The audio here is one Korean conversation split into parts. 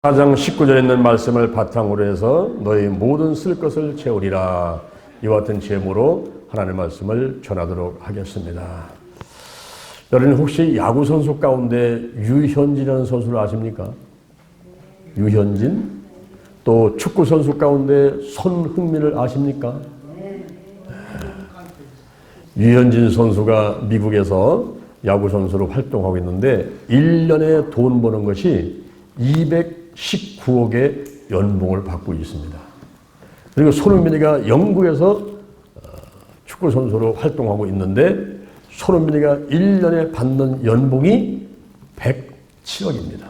4장 19절에 있는 말씀을 바탕으로 해서 너희 모든 쓸 것을 채우리라. 이와 같은 제목으로 하나님의 말씀을 전하도록 하겠습니다. 여러분 혹시 야구 선수 가운데 유현진이라는 선수를 아십니까? 유현진? 또 축구 선수 가운데 손흥민을 아십니까? 유현진 선수가 미국에서 야구 선수로 활동하고 있는데 1년에 돈 버는 것이 219억의 연봉을 받고 있습니다. 그리고 손흥민이가 영국에서 축구 선수로 활동하고 있는데 손흥민이가 1년에 받는 연봉이 107억입니다.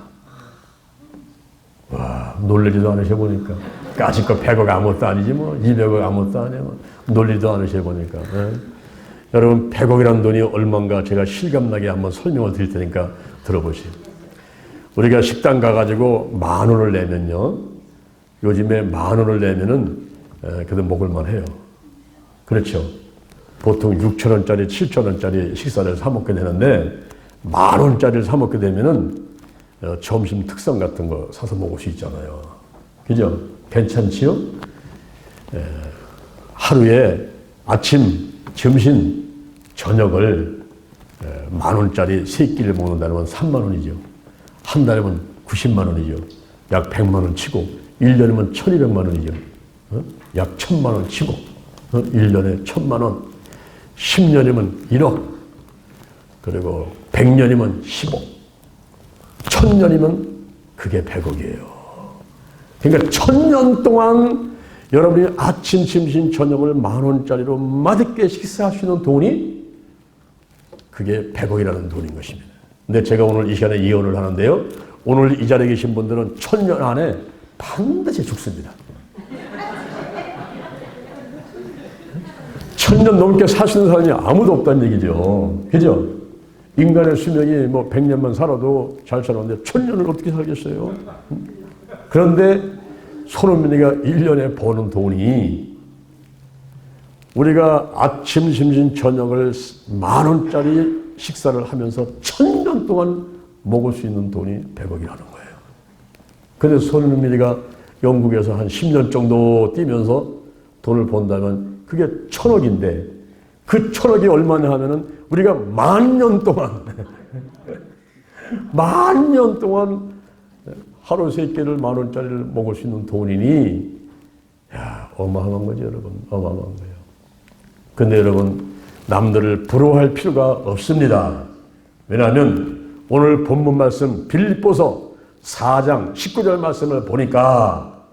와, 놀리지도 않으셔보니까. 까짓거 100억 아무것도 아니지 뭐 200억 아무것도 아니야 뭐. 놀리지도 않으셔보니까. 여러분 100억이라는 돈이 얼마인가 제가 실감나게 한번 설명을 드릴 테니까 들어보세요. 우리가 식당 가가지고 10,000원을 내면요. 요즘에 10,000원을 내면은 그래도 먹을만 해요. 그렇죠. 보통 6,000원짜리, 7,000원짜리 식사를 사 먹게 되는데 10,000원짜리를 사 먹게 되면은 점심 특선 같은 거 사서 먹을 수 있잖아요. 그죠? 괜찮지요? 하루에 아침, 점심, 저녁을 10,000원짜리 3끼를 먹는다는 건 30,000원이죠. 한 달이면 90만 원이죠. 약 100만 원 치고 1년이면 1,200만 원이죠. 약 1,000만 원 치고 1년에 1,000만 원 10년이면 1억 그리고 100년이면 10억 1,000년이면 그게 100억이에요. 그러니까 1,000년 동안 여러분이 아침, 점심, 저녁을 10,000원짜리로 맛있게 식사할 수 있는 돈이 그게 100억이라는 돈인 것입니다. 근데 제가 오늘 이 시간에 예언을 하는데요. 오늘 이 자리에 계신 분들은 1,000년 안에 반드시 죽습니다. 1,000년 넘게 사시는 사람이 아무도 없다는 얘기죠. 그죠? 인간의 수명이 뭐 100년만 살아도 잘 살았는데 1,000년을 어떻게 살겠어요? 그런데 손흥민이가 1년에 버는 돈이 우리가 아침, 점심, 저녁을 10,000원짜리 식사를 하면서 1,000년 동안 먹을 수 있는 돈이 100억이라는 거예요. 그래서 손흥민이가 영국에서 한 10년 정도 뛰면서 돈을 번다면 그게 1,000억인데 그 1,000억이 얼마냐 하면은 우리가 10,000년 동안 10,000년 동안 하루 3끼를 10,000원짜리를 먹을 수 있는 돈이니 야, 어마어마한 거죠, 여러분. 어마어마한 거예요. 근데 여러분 남들을 부러워할 필요가 없습니다. 왜냐하면 오늘 본문 말씀 빌립보서 4장 19절 말씀을 보니까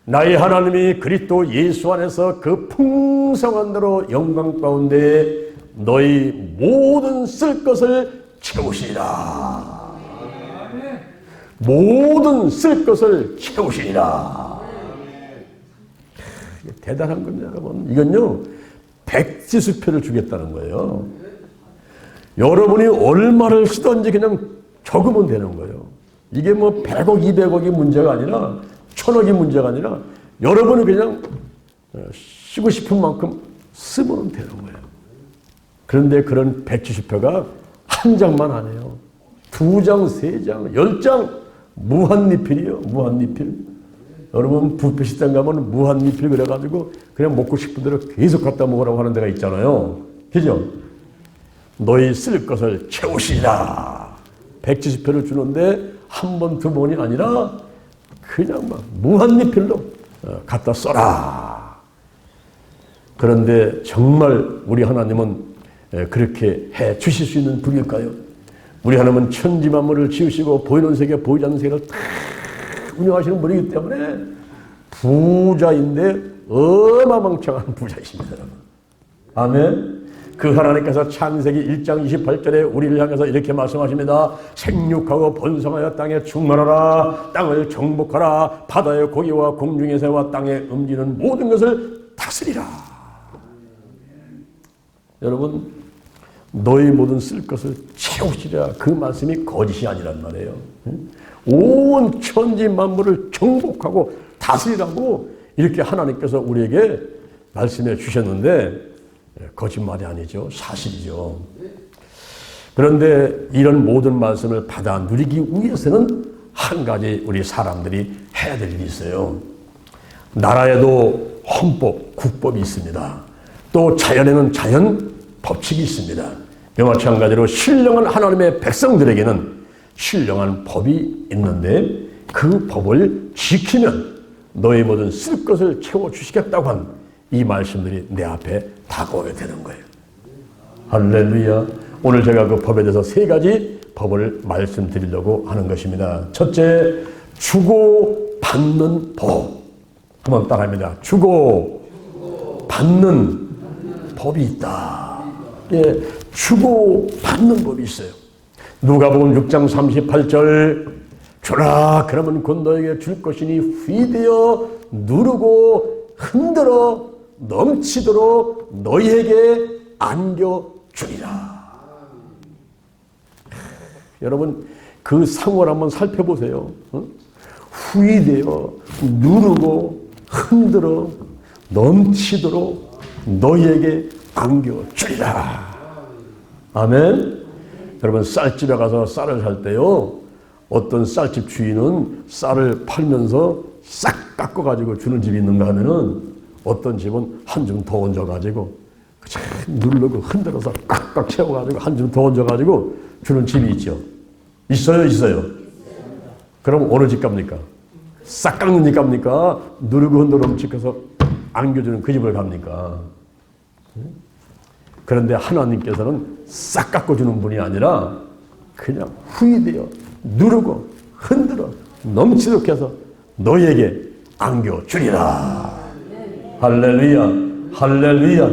나의 하나님이 그리스도 예수 안에서 그 풍성한 대로 영광 가운데 너희 모든 쓸 것을 채우시리라. 모든 쓸 것을 채우시리라. 대단한 겁니다, 여러분. 이건요. 백지수표를 주겠다는 거예요. 여러분이 얼마를 쓰든지 그냥 적으면 되는 거예요. 이게 뭐 100억, 200억이 문제가 아니라 1,000억이 문제가 아니라 여러분이 그냥 쓰고 싶은 만큼 쓰면 되는 거예요. 그런데 그런 백지수표가 한 장만 아니에요. 2장, 3장, 10장 무한리필이에요. 무한리필. 여러분 뷔페 식당 가면 무한리필 그래가지고 그냥 먹고 싶은 대로 계속 갖다 먹으라고 하는 데가 있잖아요. 그죠? 너희 쓸 것을 채우시라. 백지수표를 주는데 한 번, 두 번이 아니라 그냥 막 무한리필로 갖다 써라. 그런데 정말 우리 하나님은 그렇게 해 주실 수 있는 분일까요? 우리 하나님은 천지 만물을 지으시고 보이는 세계, 보이지 않는 세계를 다 운영하시는 분이기 때문에 부자인데 어마망창한 부자이십니다. 아멘. 그 하나님께서 창세기 1장 28절에 우리를 향해서 이렇게 말씀하십니다. 생육하고 번성하여 땅에 충만하라. 땅을 정복하라. 바다의 고기와 공중의 새와 땅에 움직이는 모든 것을 다스리라. 여러분 너희 모든 쓸 것을 채우시라. 그 말씀이 거짓이 아니란 말이에요. 온 천지 만물을 정복하고 다스리라고 이렇게 하나님께서 우리에게 말씀해 주셨는데 거짓말이 아니죠. 사실이죠. 그런데 이런 모든 말씀을 받아 누리기 위해서는 한 가지 우리 사람들이 해야 될 일이 있어요. 나라에도 헌법, 국법이 있습니다. 또 자연에는 자연 법칙이 있습니다. 이와 마찬가지로 신령한 하나님의 백성들에게는 신령한 법이 있는데 그 법을 지키면 너희 모든 쓸 것을 채워주시겠다고 한 이 말씀들이 내 앞에 다가오게 되는 거예요. 할렐루야. 오늘 제가 그 법에 대해서 3가지 법을 말씀드리려고 하는 것입니다. 첫째, 주고 받는 법. 한번 따라합니다. 주고 받는 법이 있다. 예, 주고 받는 법이 있어요. 누가복음 6장 38절 주라 그러면 곧 너에게 줄 것이니 휘되어 누르고 흔들어 넘치도록 너희에게 안겨주리라. 여러분 그 상호를 한번 살펴보세요. 휘되어 누르고 흔들어 넘치도록 너희에게 안겨주리라. 아멘. 여러분 쌀집에 가서 쌀을 살 때요, 어떤 쌀집 주인은 쌀을 팔면서 싹 깎아가지고 주는 집이 있는가 하면은 어떤 집은 한 줌 더 얹어가지고 누르고 흔들어서 꽉꽉 채워가지고 한 줌 더 얹어가지고 주는 집이 있죠. 있어요, 있어요. 그럼 어느 집 갑니까? 싹 깎는 집 갑니까? 누르고 흔들어 넘치켜서 안겨주는 그 집을 갑니까? 그런데 하나님께서는 싹 깎아주는 분이 아니라 그냥 후이되어 누르고 흔들어 넘치도록 해서 너희에게 안겨주리라. 할렐루야, 할렐루야.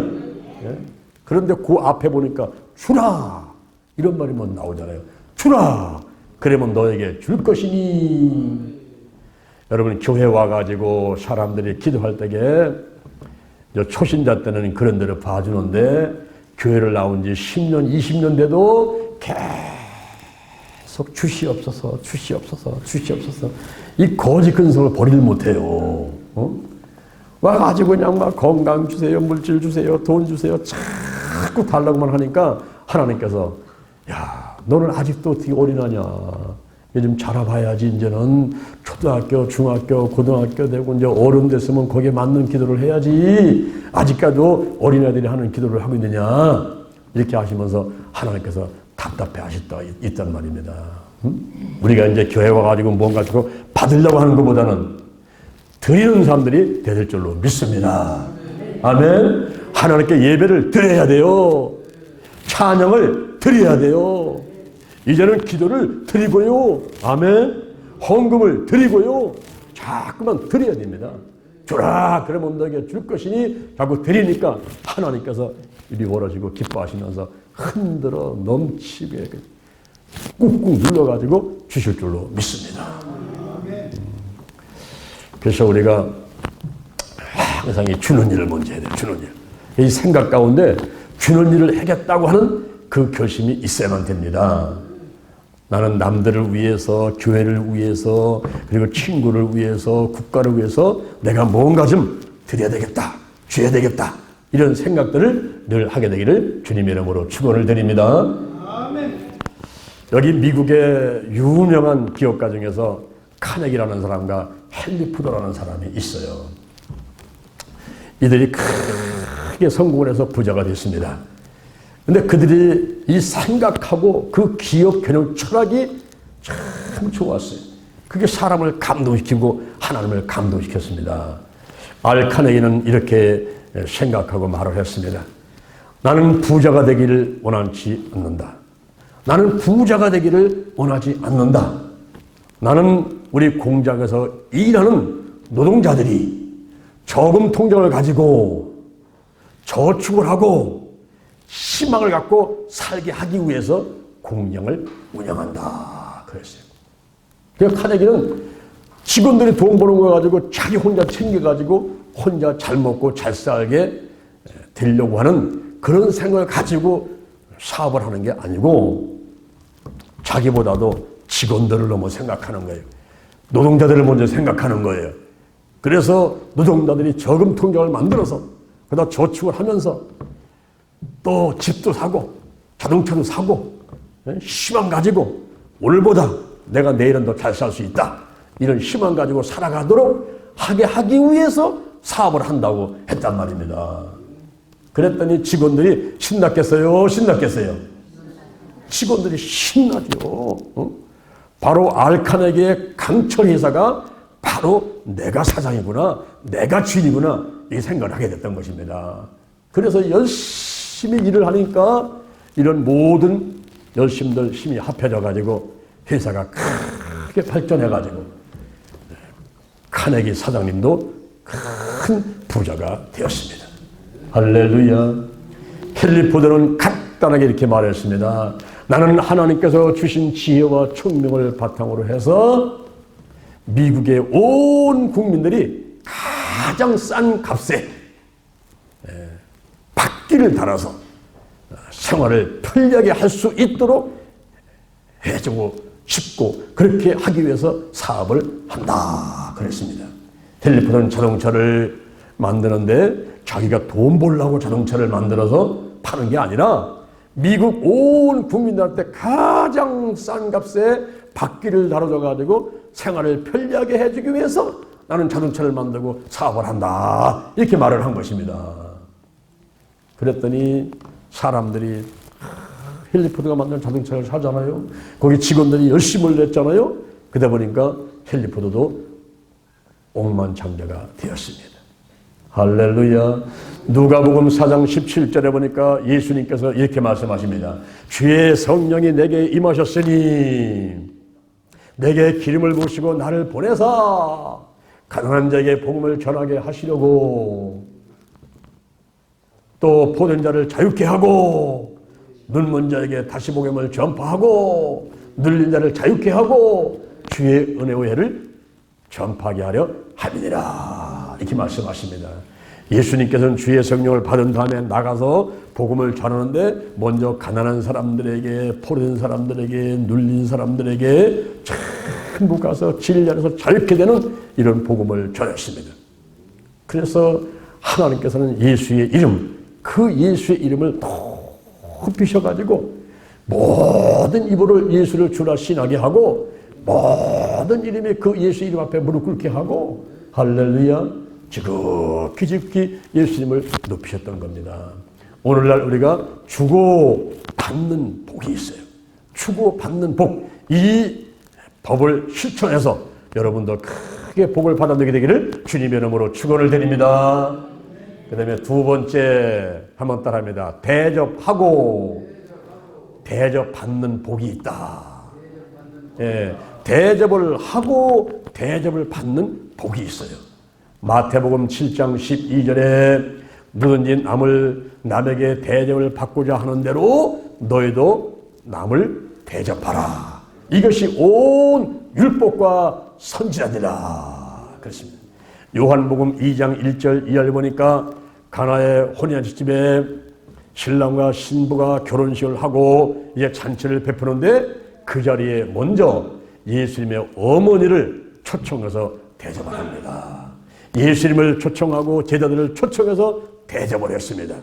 예? 그런데 그 앞에 보니까 주라 이런 말이면 나오잖아요. 주라 그러면 너에게 줄 것이니. 여러분 교회 와가지고 사람들이 기도할 때에 초신자 때는 그런 데를 봐주는데 교회를 나온 지 10년 20년 돼도 계속 주시옵소서 주시옵소서 주시옵소서 이 거짓 근성을 버리지 못해요. 와가지고 그냥 막 건강 주세요, 물질 주세요, 돈 주세요 자꾸 달라고만 하니까 하나님께서 야 너는 아직도 어떻게 어린아냐, 요즘 자라봐야지 이제는 초등학교, 중학교, 고등학교 되고 이제 어른 됐으면 거기에 맞는 기도를 해야지 아직까지도 어린아이들이 하는 기도를 하고 있느냐 이렇게 하시면서 하나님께서 답답해 하셨다 있단 말입니다. 우리가 이제 교회 와가지고 뭔가 주고 받으려고 하는 것보다는 드리는 사람들이 되될 줄로 믿습니다. 아멘. 하나님께 예배를 드려야 돼요. 찬양을 드려야 돼요. 이제는 기도를 드리고요. 아멘. 헌금을 드리고요. 자꾸만 드려야 됩니다. 주라 그러면 너에게 줄 것이니 자꾸 드리니까 하나님께서 이리 원하시고 기뻐하시면서 흔들어 넘치게 꾹꾹 눌러가지고 주실 줄로 믿습니다. 그래서 우리가 항상 이 주는 일을 먼저 해야 돼요. 주는 일. 이 생각 가운데 주는 일을 하겠다고 하는 그 결심이 있어야만 됩니다. 나는 남들을 위해서, 교회를 위해서, 그리고 친구를 위해서, 국가를 위해서 내가 뭔가 좀 드려야 되겠다, 줘야 되겠다 이런 생각들을 늘 하게 되기를 주님의 이름으로 축원을 드립니다. 아멘. 여기 미국의 유명한 기업가 중에서 카네기라는 사람과 헨리 푸더라는 사람이 있어요. 이들이 크게 성공을 해서 부자가 됐습니다. 근데 그들이 이 생각하고 그 기업 개념 철학이 참 좋았어요. 그게 사람을 감동시키고 하나님을 감동시켰습니다. 알 카네기는 이렇게 생각하고 말을 했습니다. 나는 부자가 되기를 원하지 않는다. 나는 부자가 되기를 원하지 않는다. 나는 우리 공장에서 일하는 노동자들이 저금 통장을 가지고 저축을 하고 희망을 갖고 살게 하기 위해서 공장을 운영한다. 그랬어요. 그래서 카네기는 직원들이 돈 버는 거 가지고 자기 혼자 챙겨가지고 혼자 잘 먹고 잘 살게 되려고 하는 그런 생각을 가지고 사업을 하는 게 아니고 자기보다도 직원들을 너무 생각하는 거예요. 노동자들을 먼저 생각하는 거예요. 그래서 노동자들이 저금 통장을 만들어서 그다음 저축을 하면서 또 집도 사고 자동차도 사고 희망 가지고 오늘보다 내가 내일은 더 잘 살 수 있다. 이런 희망 가지고 살아가도록 하기 위해서 사업을 한다고 했단 말입니다. 그랬더니 직원들이 신났겠어요? 신났겠어요? 직원들이 신나죠. 바로 알카네기의 강철 회사가 바로 내가 사장이구나, 내가 주인이구나, 이 생각을 하게 됐던 것입니다. 그래서 열심히 일을 하니까 이런 모든 열심들 힘이 합해져 가지고 회사가 크게 발전해 가지고 카네기 사장님도 큰 부자가 되었습니다. 할렐루야. 헨리 포드는 간단하게 이렇게 말했습니다. 나는 하나님께서 주신 지혜와 총명을 바탕으로 해서 미국의 온 국민들이 가장 싼 값에 바퀴를 달아서 생활을 편리하게 할 수 있도록 해주고 싶고 그렇게 하기 위해서 사업을 한다 그랬습니다. 헨리 포드는 자동차를 만드는데 자기가 돈 벌려고 자동차를 만들어서 파는 게 아니라 미국 온 국민들한테 가장 싼 값에 바퀴를 달아줘 가지고 생활을 편리하게 해주기 위해서 나는 자동차를 만들고 사업을 한다 이렇게 말을 한 것입니다. 그랬더니 사람들이 헨리 포드가 만든 자동차를 사잖아요. 거기 직원들이 열심을 냈잖아요. 그러다 보니까 헨리 포드도 억만장자가 되었습니다. 할렐루야. 누가복음 4장 17절에 보니까 예수님께서 이렇게 말씀하십니다. 주의 성령이 내게 임하셨으니 내게 기름을 부으시고 나를 보내사 가난한 자에게 복음을 전하게 하시려고 또 포된 자를 자유케 하고 눈먼 자에게 다시 복음을 전파하고 눌린 자를 자유케 하고 주의 은혜의 해를 전파하게 하려 함이니라 이렇게 말씀하십니다. 예수님께서는 주의 성령을 받은 다음에 나가서 복음을 전하는데 먼저 가난한 사람들에게 포로된 사람들에게 눌린 사람들에게 전부 가서 진리 안에서 자유케 되는 이런 복음을 전했습니다. 그래서 하나님께서는 예수의 이름 그 예수의 이름을 높이셔가지고 모든 입으로 예수를 주라 신하게 하고 모든 이름이 그 예수 이름 앞에 무릎 꿇게 하고 할렐루야 지극히 예수님을 높이셨던 겁니다. 오늘날 우리가 주고받는 복이 있어요. 주고받는 복. 이 법을 실천해서 여러분도 크게 복을 받아들이게 되기를 주님의 이름으로 축원을 드립니다. 그 다음에 두 번째 한번 따라합니다. 대접하고 대접받는 복이 있다. 예, 대접을 하고 대접을 받는 복이 있어요. 마태복음 7장 12절에 누구든지 남에게 대접을 받고자 하는 대로 너희도 남을 대접하라. 이것이 온 율법과 선지자니라. 그렇습니다. 요한복음 2장 1절 이하를 보니까 가나의 혼인한 집에 신랑과 신부가 결혼식을 하고 이제 잔치를 베푸는데 그 자리에 먼저 예수님의 어머니를 초청해서 대접을 합니다. 예수님을 초청하고 제자들을 초청해서 대접을 했습니다.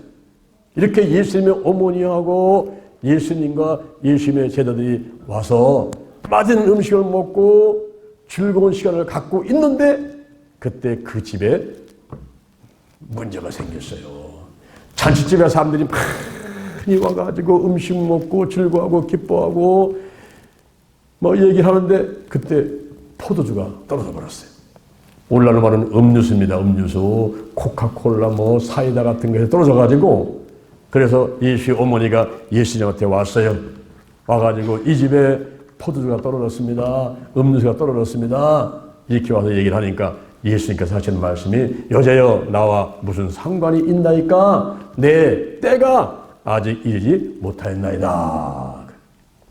이렇게 예수님의 어머니하고 예수님과 예수님의 제자들이 와서 맛있는 음식을 먹고 즐거운 시간을 갖고 있는데 그때 그 집에 문제가 생겼어요. 잔치집에 사람들이 많이 와가지고 음식 먹고 즐거워하고 기뻐하고 뭐 얘기하는데 그때 포도주가 떨어져 버렸어요. 오늘날로 말하는 음료수입니다. 음료수, 코카콜라, 뭐 사이다 같은 것에 떨어져가지고 그래서 예수의 어머니가 예수님한테 왔어요. 와가지고 이 집에 포도주가 떨어졌습니다. 음료수가 떨어졌습니다. 이렇게 와서 얘기를 하니까 예수님께서 하시는 말씀이 여자여 나와 무슨 상관이 있나이까 내 때가 아직 이르지 못하였나이다.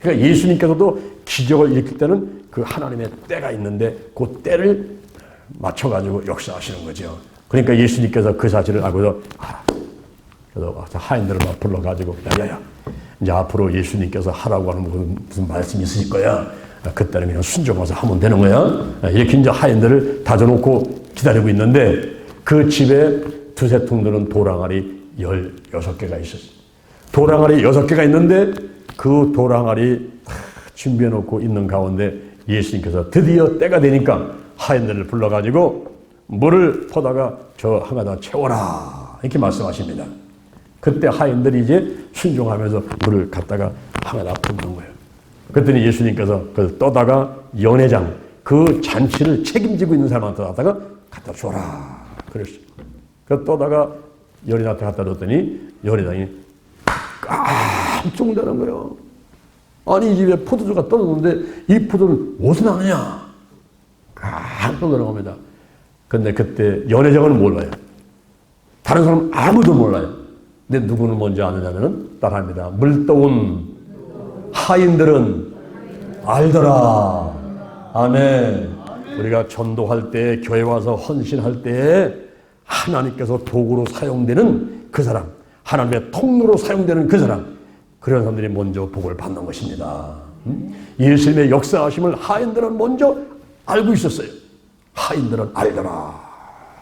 그러니까 예수님께서도 기적을 일으킬 때는 그 하나님의 때가 있는데 그 때를 맞춰가지고 역사하시는 거죠. 그러니까 예수님께서 그 사실을 알고서 그래서 하인들을 막 불러가지고 야야야 이제 앞으로 예수님께서 하라고 하는 무슨 말씀이 있으실 거야. 그때는 그냥 순종해서 하면 되는 거야. 이렇게 이제 하인들을 다져놓고 기다리고 있는데 그 집에 두세 통 드는 도랑알이 16개가 있었어요. 도랑알이 6개가 있는데 그 도랑알이 준비해놓고 있는 가운데 예수님께서 드디어 때가 되니까 하인들을 불러가지고 물을 퍼다가 저 항아다 채워라 이렇게 말씀하십니다. 그때 하인들이 이제 순종하면서 물을 갖다가 항아다 붓는 거예요. 그랬더니 예수님께서 그걸 떠다가 연회장, 그 잔치를 책임지고 있는 사람한테 갖다 줘라 그랬어요. 그 떠다가 연회장한테 갖다 줬더니 연회장이 깜짝 놀라는 거예요. 아니 이 집에 포도주가 떨어졌는데 이 포도는 어디서 나느냐? 깜짝 놀라는 겁니다. 근데 그때 연회장은 몰라요. 다른 사람은 아무도 몰라요. 근데 누구는 뭔지 아느냐면 따라합니다. 물떠온 하인들은 알더라. 아멘. 우리가 전도할 때, 교회 와서 헌신할 때 하나님께서 도구로 사용되는 그 사람, 하나님의 통로로 사용되는 그 사람, 그런 사람들이 먼저 복을 받는 것입니다. 예수님의 역사하심을 하인들은 먼저 알고 있었어요. 하인들은 알더라.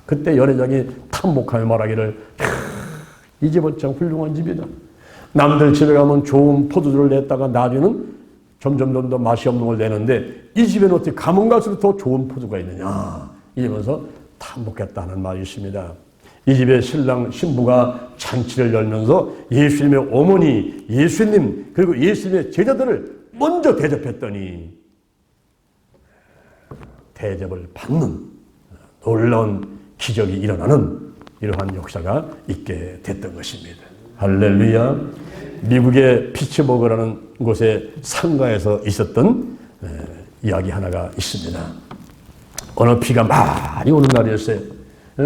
그때 연회장이 탐복하며 말하기를 이 집은 참 훌륭한 집이다. 남들 집에 가면 좋은 포도주를 냈다가 나중에는 점점 더 맛이 없는 걸 내는데 이 집에는 어떻게 가면 갈수록 더 좋은 포도가 있느냐 이러면서 탐복했다는 말이 있습니다. 이 집에 신랑 신부가 잔치를 열면서 예수님의 어머니 예수님 그리고 예수님의 제자들을 먼저 대접했더니 대접을 받는 놀라운 기적이 일어나는 이러한 역사가 있게 됐던 것입니다. 할렐루야. 미국의 피츠버그라는 곳의 상가에서 있었던 이야기 하나가 있습니다. 어느 비가 많이 오는 날이었어요.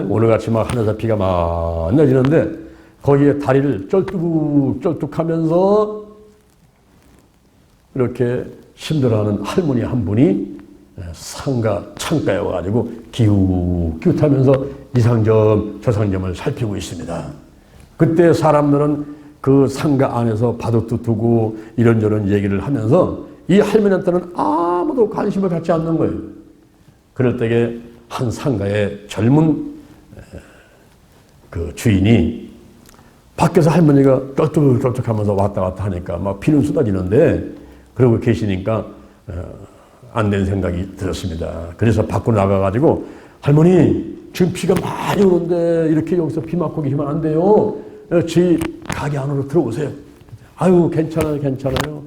오늘같이 막 하늘에서 비가 많이 내리는데 거기에 다리를 쩔뚝쩔뚝하면서 이렇게 힘들어하는 할머니 한 분이 상가 창가에 와가지고 기웃기웃하면서 이 상점 저 상점을 살피고 있습니다. 그때 사람들은 그 상가 안에서 바둑도 두고 이런저런 얘기를 하면서 이 할머니한테는 아무도 관심을 갖지 않는 거예요. 그럴 때에 한 상가의 젊은 그 주인이 밖에서 할머니가 쩔뚝쩔뚝하면서 왔다 갔다 하니까 막 피는 쏟아지는데 그러고 계시니까 안 된 생각이 들었습니다. 그래서 밖으로 나가가지고 할머니 지금 비가 많이 오는데 이렇게 여기서 비 맞고 계시면 안 돼요. 저희 가게 안으로 들어오세요. 아유 괜찮아요.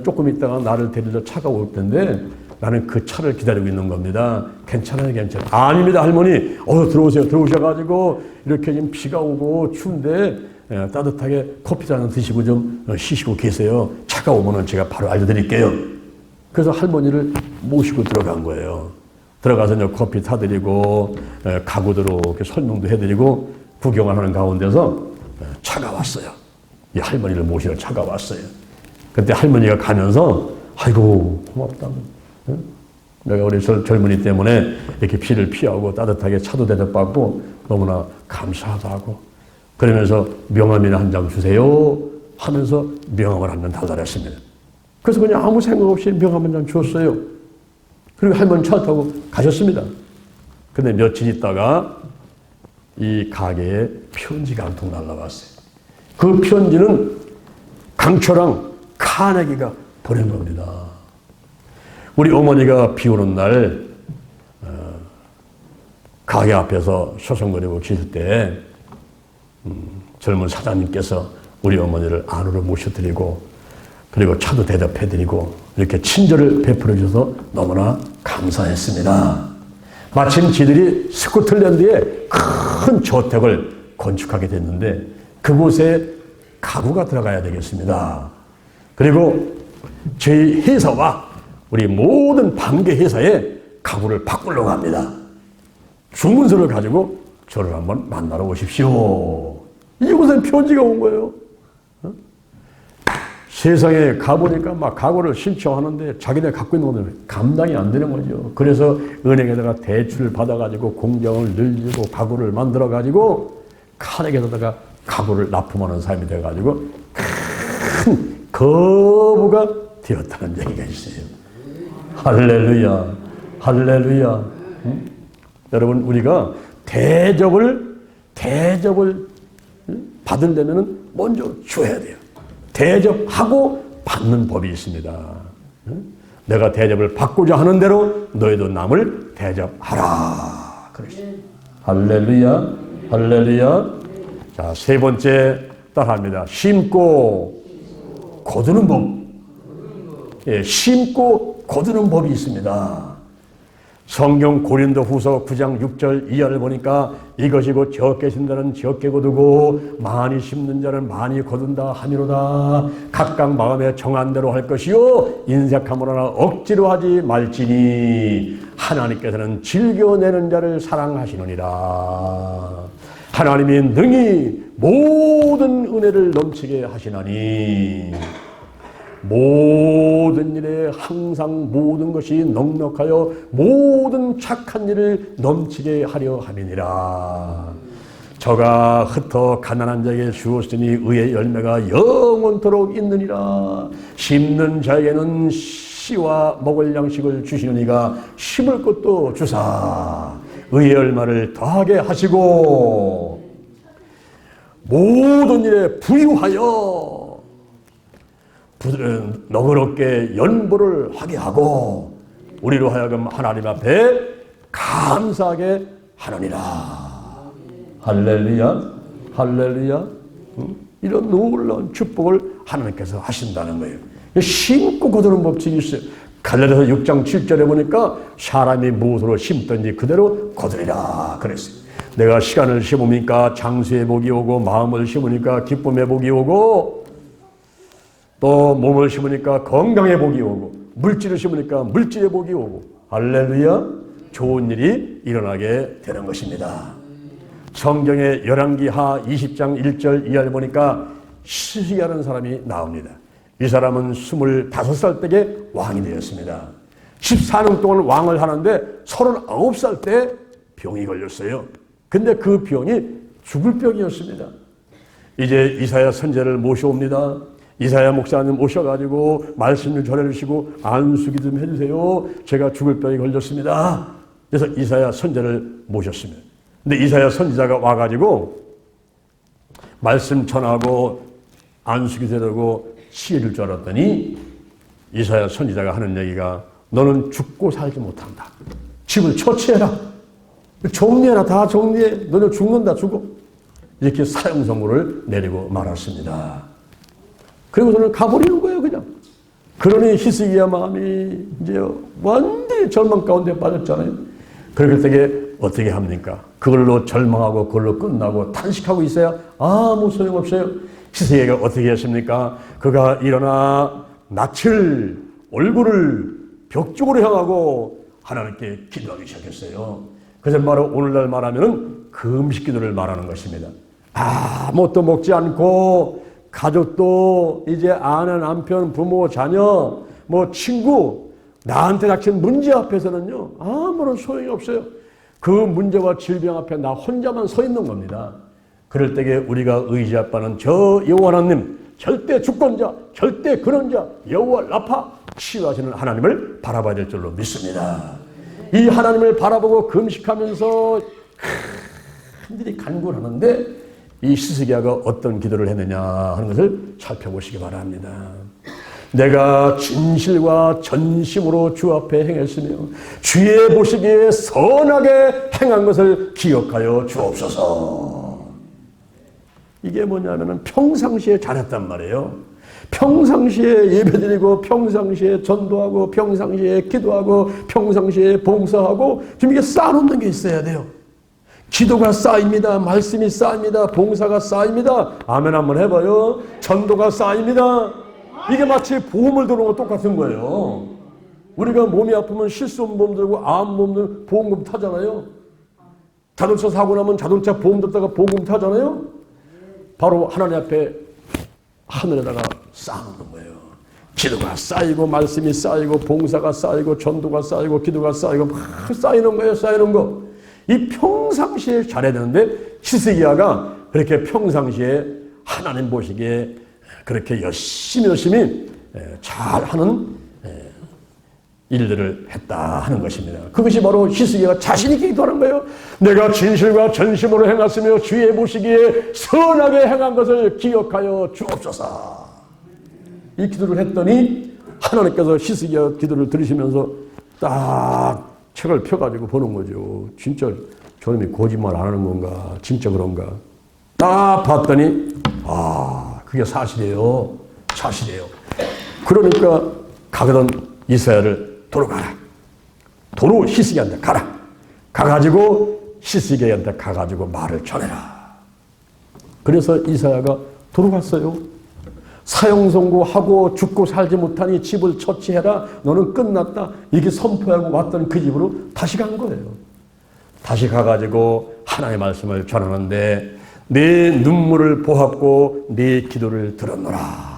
조금 있다가 나를 데리러 차가 올 텐데 나는 그 차를 기다리고 있는 겁니다. 괜찮아요. 아닙니다 할머니. 들어오세요. 들어오셔가지고 이렇게 지금 비가 오고 추운데 따뜻하게 커피 잔 드시고 좀 쉬시고 계세요. 차가 오면은 제가 바로 알려드릴게요. 그래서 할머니를 모시고 들어간 거예요. 들어가서 이제 커피 타드리고 가구대로 이렇게 설명도 해드리고 구경을 하는 가운데서 차가 왔어요. 이 할머니를 모시러 차가 왔어요. 그때 할머니가 가면서 아이고 고맙다. 내가 우리 젊은이 때문에 이렇게 비를 피하고 따뜻하게 차도 대접받고 너무나 감사하다고 그러면서 명함이나 한 장 주세요 하면서 명함을 한 장 달달했습니다. 그래서 그냥 아무 생각 없이 명함 한 장 줬어요. 그리고 할머니 차 타고 가셨습니다. 근데 며칠 있다가 이 가게에 편지가 한 통 날라왔어요. 그 편지는 강철왕 카네기가 보낸 겁니다. 우리 어머니가 비 오는 날 가게 앞에서 소송거리고 계실 때 젊은 사장님께서 우리 어머니를 안으로 모셔드리고 그리고 차도 대접해드리고 이렇게 친절을 베풀어 주셔서 너무나 감사했습니다. 마침 지들이 스코틀랜드에 큰 저택을 건축하게 됐는데 그곳에 가구가 들어가야 되겠습니다. 그리고 저희 회사와 우리 모든 반개 회사에 가구를 바꾸려고 합니다. 주문서를 가지고 저를 한번 만나러 오십시오. 이곳에 편지가 온 거예요. 세상에 가보니까 막 가구를 신청하는데 자기네 갖고 있는 것들은 감당이 안 되는 거죠. 그래서 은행에다가 대출을 받아가지고 공장을 늘리고 가구를 만들어가지고 카네기에다가 가구를 납품하는 사람이 돼가지고 큰 거부가 되었다는 얘기가 있어요. 할렐루야, 할렐루야. 여러분 우리가 대접을 받으려면 먼저 줘야 돼요. 대접하고 받는 법이 있습니다. 내가 대접을 받고자 하는 대로 너희도 남을 대접하라. 그러시죠. 할렐루야, 할렐루야. 자, 세 번째 따라합니다. 심고 거두는 법. 예, 심고 거두는 법이 있습니다. 성경 고린도후서 9장 6절 이하를 보니까 이것이 곧 적게 심는 적게 거두고 많이 심는 자는 많이 거둔다 하미로다. 각각 마음에 정한 대로 할 것이요 인색함으로나 억지로 하지 말지니 하나님께서는 즐겨내는 자를 사랑하시느니라. 하나님이 능히 모든 은혜를 넘치게 하시나니 모든 일에 항상 모든 것이 넉넉하여 모든 착한 일을 넘치게 하려 함이니라. 저가 흩어 가난한 자에게 주었으니 의의 열매가 영원토록 있느니라. 심는 자에게는 씨와 먹을 양식을 주시는 이가 심을 것도 주사 의의 열매를 더하게 하시고 모든 일에 부유하여 너그럽게 연보를 하게 하고 우리로 하여금 하나님 앞에 감사하게 하느니라. 할렐루야, 할렐루야. 이런 놀라운 축복을 하나님께서 하신다는 거예요. 심고 거두는 법칙이 있어요. 갈라디아서 6장 7절에 보니까 사람이 무엇으로 심든지 그대로 거두리라 그랬어요. 내가 시간을 심으니까 장수의 복이 오고 마음을 심으니까 기쁨의 복이 오고 또 몸을 심으니까 건강의 복이 오고 물질을 심으니까 물질의 복이 오고 할렐루야 좋은 일이 일어나게 되는 것입니다. 성경의 열왕기하 20장 1절 이하를 보니까 시스기야라는 사람이 나옵니다. 이 사람은 25살 때에 왕이 되었습니다. 14년 동안 왕을 하는데 39살 때 병이 걸렸어요. 근데 그 병이 죽을 병이었습니다. 이제 이사야 선지자를 모셔옵니다. 이사야 목사님 오셔가지고 말씀을 전해주시고 안수기 좀 해주세요. 제가 죽을 병이 걸렸습니다. 그래서 이사야 선지자를 모셨습니다. 근데 이사야 선지자가 와가지고 말씀 전하고 안수기 되고 치해줄 줄 알았더니 이사야 선지자가 하는 얘기가 너는 죽고 살지 못한다. 집을 처치해라. 정리해라. 다 정리해. 너는 죽는다. 죽어. 이렇게 사형 선고를 내리고 말았습니다. 그리고 저는 가버리는 거예요, 그냥. 그러니 히스기야 마음이 이제 완전히 절망 가운데 빠졌잖아요. 그럴 때에 어떻게 합니까? 그걸로 절망하고 그걸로 끝나고 탄식하고 있어야 아무 소용없어요. 히스기야가 어떻게 했습니까? 그가 일어나 낯을 얼굴을 벽 쪽으로 향하고 하나님께 기도하기 시작했어요. 그래서 바로 오늘날 말하면 금식 기도를 말하는 것입니다. 아무것도 먹지 않고 가족도 이제 아내, 남편, 부모, 자녀, 뭐 친구 나한테 닥친 문제 앞에서는요 아무런 소용이 없어요. 그 문제와 질병 앞에 나 혼자만 서 있는 겁니다. 그럴 때에 우리가 의지할 바는 저 여호와 하나님, 절대 주권자, 절대 근원자 여호와 라파 치유하시는 하나님을 바라봐야 될 줄로 믿습니다. 이 하나님을 바라보고 금식하면서 큰일이 간구하는데 이 히스기야가 어떤 기도를 했느냐 하는 것을 살펴보시기 바랍니다. 내가 진실과 전심으로 주 앞에 행했으며 주의 보시기에 선하게 행한 것을 기억하여 주옵소서. 이게 뭐냐면 평상시에 잘했단 말이에요. 평상시에 예배드리고 평상시에 전도하고 평상시에 기도하고 평상시에 봉사하고 지금 이게 쌓아놓는 게 있어야 돼요. 기도가 쌓입니다. 말씀이 쌓입니다. 봉사가 쌓입니다. 아멘 한번 해봐요. 전도가 쌓입니다. 이게 마치 보험을 드는 거 똑같은 거예요. 우리가 몸이 아프면 실손보험 들고 암보험 들고 보험금 타잖아요. 자동차 사고 나면 자동차 보험 들다가 보험금 타잖아요. 바로 하나님 앞에 하늘에다가 쌓아놓는 거예요. 기도가 쌓이고 말씀이 쌓이고 봉사가 쌓이고 전도가 쌓이고 기도가 쌓이고 막 쌓이는 거예요. 쌓이는 거. 이 평상시에 잘해야 되는데 히스기야가 그렇게 평상시에 하나님 보시기에 그렇게 열심히 잘하는 일들을 했다 하는 것입니다. 그것이 바로 히스기야가 자신 있게 기도하는 거예요. 내가 진실과 전심으로 행했으며 주의 보시기에 선하게 행한 것을 기억하여 주옵소서. 이 기도를 했더니 하나님께서 히스기야 기도를 들으시면서 딱 책을 펴가지고 보는 거죠. 진짜 저놈이 거짓말 안 하는 건가? 진짜 그런가? 딱 봤더니 그게 사실이에요. 사실이에요. 그러니까 가거든 이사야를 도로 가라. 도로 히스기야한테 가라. 가가지고 히스기야한테 가가지고 말을 전해라. 그래서 이사야가 도로 갔어요. 사형선고하고 죽고 살지 못하니 집을 처치해라. 너는 끝났다. 이렇게 선포하고 왔던 그 집으로 다시 간 거예요. 다시 가가지고 하나님의 말씀을 전하는데 내 눈물을 보았고 내 기도를 들었노라.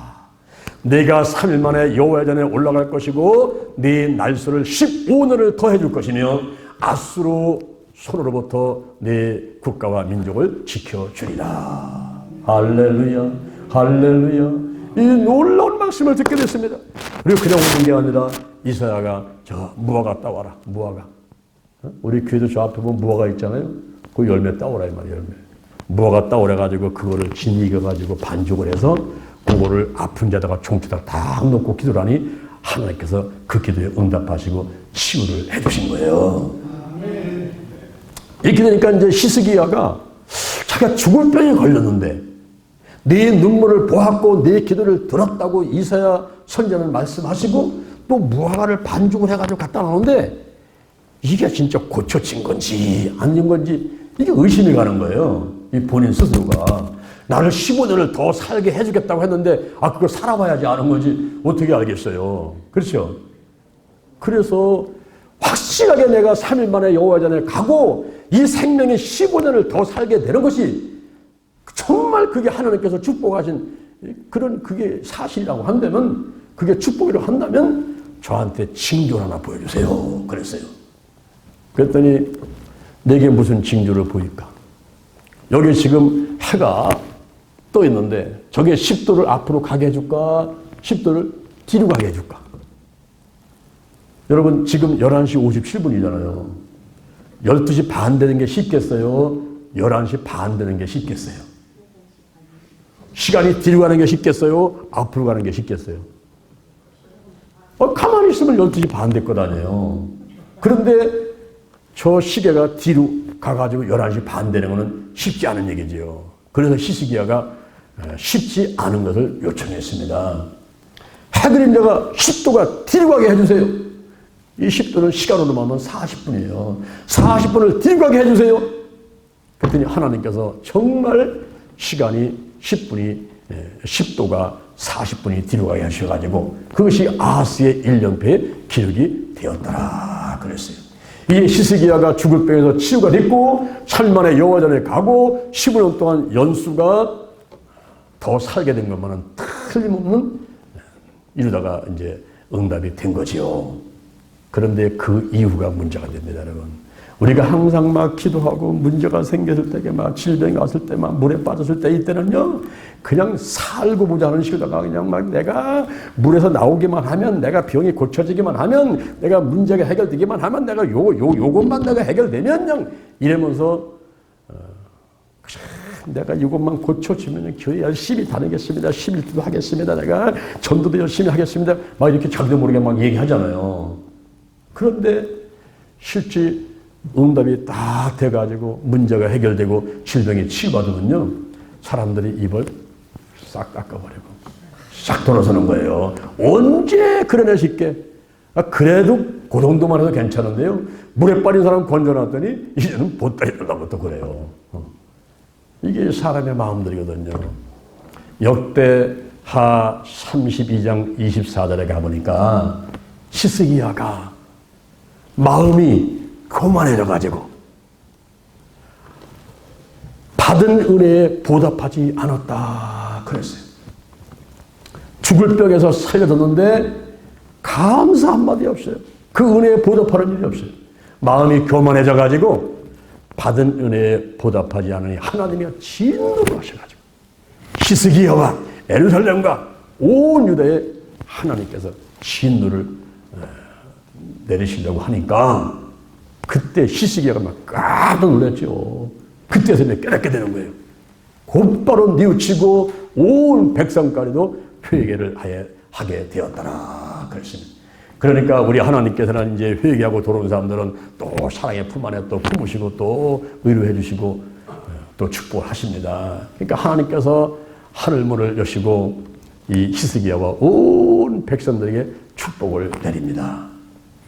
내가 3일 만에 여호와의 전에 올라갈 것이고 네 날수를 15년을 더해 줄 것이며 아수르 손으로부터 네 국가와 민족을 지켜주리라. 할렐루야, 할렐루야. 이 놀라운 말씀을 듣게 됐습니다. 그리고 그냥 오는 게 아니라 이사야가 저 무화과 따와라. 무화과. 우리 교회도 저 앞에 보면 무화과 있잖아요. 그 열매 따오라 이 말이에요. 열매. 무화과 따오래 가지고 그거를 진이겨 가지고 반죽을 해서 그거를 아픈 자다가 종치다 딱 놓고 기도를 하니 하나님께서 그 기도에 응답하시고 치유를 해주신 거예요. 이렇게 되니까 이제 히스기야가 자기가 죽을 병에 걸렸는데 네 눈물을 보았고 네 기도를 들었다고 이사야 선지자는 말씀하시고 또 무화과를 반죽을 해가지고 갖다 놓는데 이게 진짜 고쳐진 건지 아닌 건지 이게 의심이 가는 거예요. 이 본인 스스로가 나를 15년을 더 살게 해주겠다고 했는데 그걸 살아봐야지 아는 거지 어떻게 알겠어요. 그렇죠? 그래서 확실하게 내가 3일 만에 여호와 전에 가고 이 생명이 15년을 더 살게 되는 것이 정말 그게 하나님께서 축복하신 그런 그게 사실이라고 한다면 그게 축복이라고 한다면 저한테 징조를 하나 보여주세요. 그랬어요. 그랬더니 내게 무슨 징조를 보일까? 여기 지금 해가 떠 있는데 저게 10도를 앞으로 가게 해줄까? 10도를 뒤로 가게 해줄까? 여러분 지금 11시 57분이잖아요. 12시 반 되는 게 쉽겠어요? 11시 반 되는 게 쉽겠어요? 시간이 뒤로 가는 게 쉽겠어요? 앞으로 가는 게 쉽겠어요? 가만히 있으면 12시 반 될 것 아니에요. 그런데 저 시계가 뒤로 가가지고 11시 반 되는 것은 쉽지 않은 얘기지요. 그래서 히스기야가 쉽지 않은 것을 요청했습니다. 해그림자가 10도가 뒤로 가게 해주세요. 이 10도는 시간으로 말하면 40분이에요. 40분을 뒤로 가게 해주세요. 그랬더니 하나님께서 정말 시간이 10도가 40분이 뒤로 가게 하셔가지고 그것이 아하스의 1년패의 기록이 되었더라 그랬어요. 이 히스기야가 죽을 병에서 치유가 됐고 3일 만에 여호와 전에 가고 15년 동안 연수가 더 살게 된 것만은 틀림없는 이루다가 이제 응답이 된 거지요. 그런데 그 이후가 문제가 됩니다, 여러분. 우리가 항상 막 기도하고 문제가 생겼을 때, 막 질병이 왔을 때, 막 물에 빠졌을 때 이때는요, 그냥 살고 보자는 식으로다가 그냥 막 내가 물에서 나오기만 하면, 내가 병이 고쳐지기만 하면, 내가 문제가 해결되기만 하면, 내가 요것만 내가 해결되면, 그냥 이러면서, 내가 이것만 고쳐지면 교회 열심히 다니겠습니다. 11기도 하겠습니다. 내가 전도도 열심히 하겠습니다. 막 이렇게 자기도 모르게 막 얘기하잖아요. 그런데 실제 응답이 딱 돼가지고 문제가 해결되고 질병이 치유받으면요, 사람들이 입을 싹 닦아버리고 싹 돌아서는 거예요. 언제 그러냐 싶게. 그래도 그 정도만 해도 괜찮은데요, 물에 빠진 사람 건져놨더니 이제는 보따리 들다부터 그래요. 이게 사람의 마음들이거든요. 역대하 32장 24절에 가보니까 히스기야가 마음이 교만해져가지고 받은 은혜에 보답하지 않았다 그랬어요. 죽을 병에서 살려졌는데 감사 한마디 없어요. 그 은혜에 보답하는 일이 없어요. 마음이 교만해져가지고 받은 은혜에 보답하지 않으니 하나님이 진노를 하셔가지고 히스기야와 예루살렘과 온 유다에 하나님께서 진노를 내리시려고 하니까 그때 히스기야가 막 깜짝 놀랐죠. 그때서 깨닫게 되는 거예요. 곧바로 뉘우치고 온 백성까지도 회개를 하게 되었더라. 그렇습니다. 그러니까 우리 하나님께서는 이제 회개하고 돌아온 사람들은 또 사랑의 품 안에 또 품으시고 또 위로해 주시고 또 축복하십니다. 그러니까 하나님께서 하늘문을 여시고 이 히스기야와 온 백성들에게 축복을 내립니다.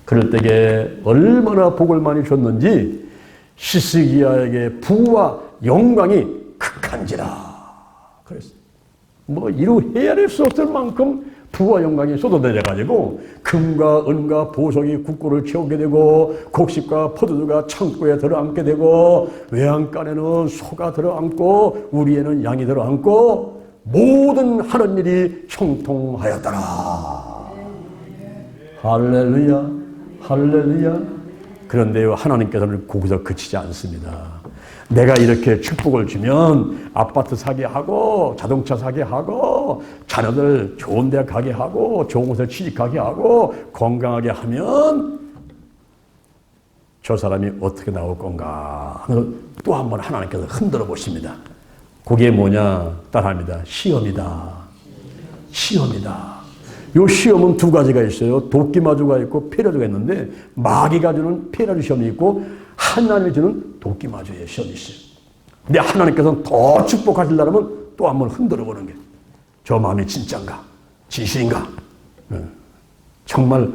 그럴 때에 얼마나 복을 많이 줬는지 히스기야에게 부와 영광이 극한지라. 그래서 뭐 이루 헤아릴 수 없을 만큼 부와 영광이 쏟아내려가지고 금과 은과 보석이 국고를 채우게 되고 곡식과 포도주가 창고에 들어앉게 되고 외양간에는 소가 들어앉고 우리에는 양이 들어앉고 모든 하는 일이 형통하였더라. 할렐루야, 할렐루야. 그런데요, 하나님께서는 거기서 그치지 않습니다. 내가 이렇게 축복을 주면 아파트 사게 하고 자동차 사게 하고 자녀들 좋은 데 가게 하고 좋은 곳에 취직하게 하고 건강하게 하면 저 사람이 어떻게 나올 건가 또 한 번 하나님께서 흔들어 보십니다. 그게 뭐냐 따라합니다. 시험이다. 시험이다. 요 시험은 두 가지가 있어요. 도끼마주가 있고 페라주가 있는데 마귀가 주는 페라주 시험이 있고 하나님이 주는 도끼마주의 시험이 있어요. 근데 하나님께서는 더 축복하시려면 또 한 번 흔들어 보는 게 저 마음이 진짠가? 진실인가? 정말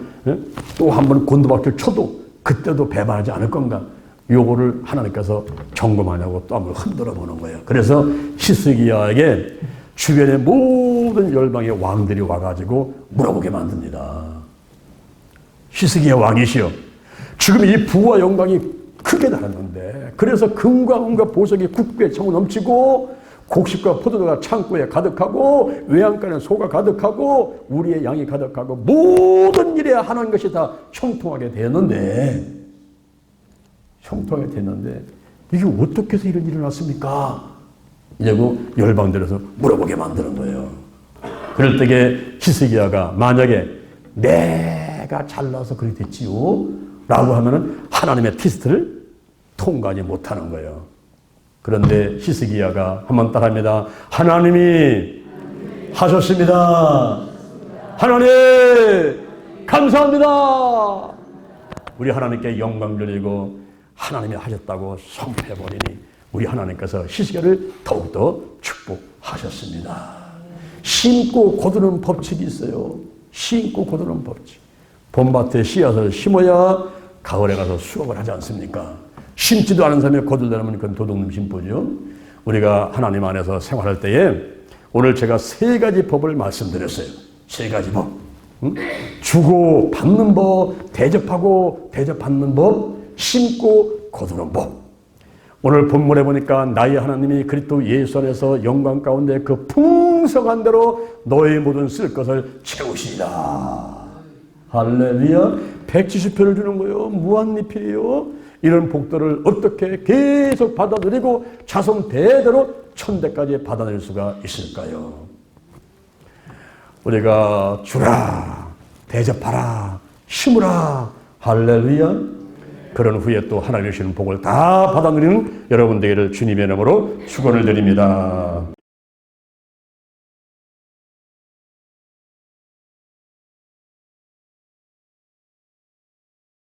또 한 번 곤두박질 쳐도 그때도 배반하지 않을 건가? 요거를 하나님께서 점검하냐고 또 한 번 흔들어 보는 거예요. 그래서 히스기야에게 주변의 모든 열방의 왕들이 와가지고 물어보게 만듭니다. 히스기야 왕이시여, 지금 이 부와 영광이 크게 달았는데 그래서 금과 은과 보석이 국부에 차고 넘치고 곡식과 포도주가 창고에 가득하고 외양간에 소가 가득하고 우리의 양이 가득하고 모든 일에 하나님 것이 다 형통하게 되었는데 이게 어떻게 해서 이런 일이 났습니까? 이러고 열방들에서 물어보게 만드는 거예요. 그럴 때에 히스기야가 만약에 내가 잘나서 그렇게 됐지요 라고 하면은 하나님의 테스트를 통과하지 못하는 거예요. 그런데 히스기야가 한번 따라합니다. 하나님이 하셨습니다. 하나님 감사합니다. 우리 하나님께 영광 돌리고 하나님이 하셨다고 선포해버리니 우리 하나님께서 히스기야를 더욱더 축복하셨습니다. 심고 거두는 법칙이 있어요. 심고 거두는 법칙. 봄밭에 씨앗을 심어야 가을에 가서 수확을 하지 않습니까? 심지도 않은 사람이 거둘려면 그건 도둑놈 심보죠. 우리가 하나님 안에서 생활할 때에 오늘 제가 세 가지 법을 말씀드렸어요. 세 가지 법. 주고 받는 법, 대접하고 대접받는 법, 심고 거두는 법. 오늘 본문에 보니까 나의 하나님이 그리스도 예수 안에서 영광 가운데 그 풍성한 대로 너의 모든 쓸 것을 채우시리라. 할렐루야. 170표를 주는 거예요. 무한리필이에요. 이런 복들을 어떻게 계속 받아들이고 자손 대대로 천대까지 받아들일 수가 있을까요? 우리가 주라, 대접하라, 심으라. 할렐루야. 그런 후에 또 하나님이 주시는 복을 다 받아들이는 여러분 되기를 주님의 이름으로 축원을 드립니다.